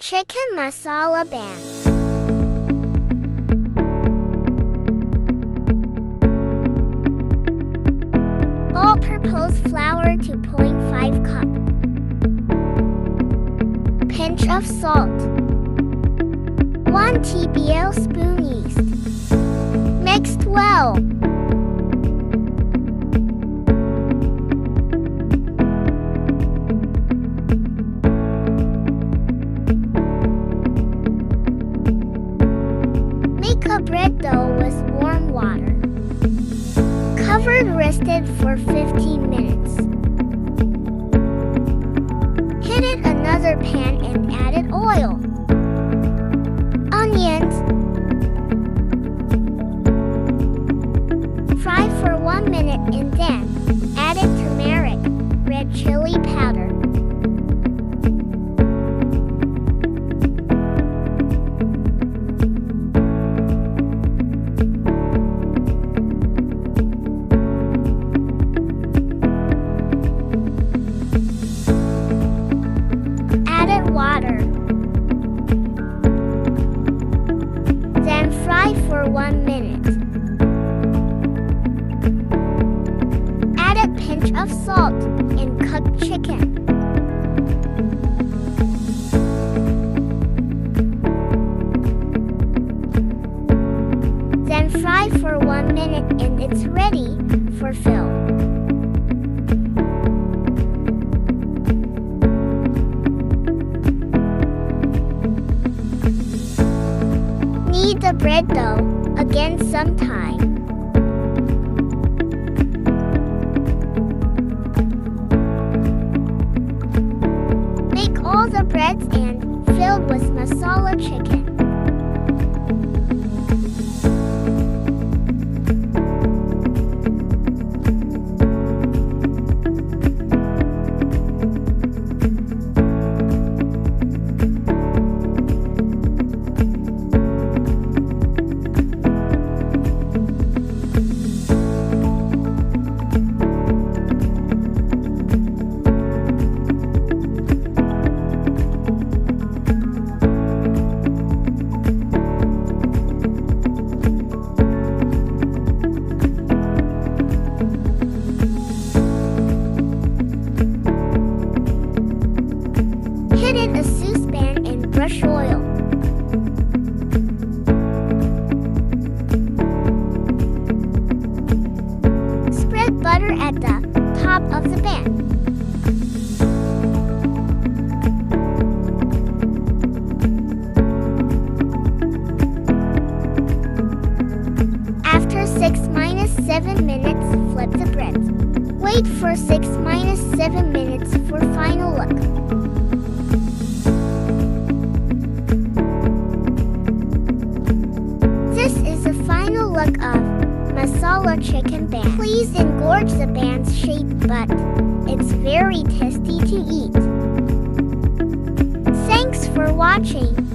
Chicken Masala Ban. All-purpose flour 2.5 cup. Pinch of salt. 1 tablespoon yeast. Mixed well. Make a bread dough with warm water. Covered rested for 15 minutes. Heat it another pan and added oil, onions. Fry for 1 minute and then added turmeric, red chili powder. Water. Then fry for 1 minute. Add a pinch of salt and cooked chicken. Then fry for 1 minute and it's ready for fill. Knead the bread dough again sometime. Make all the breads and filled with masala chicken. Heat in a saucepan and brush oil. Spread butter at the top of the pan. After 6-7 minutes, flip the bread. Wait for 6-7 minutes for final look. This is the final look of masala chicken ban. Please engorge the ban's shape, but it's very tasty to eat. Thanks for watching.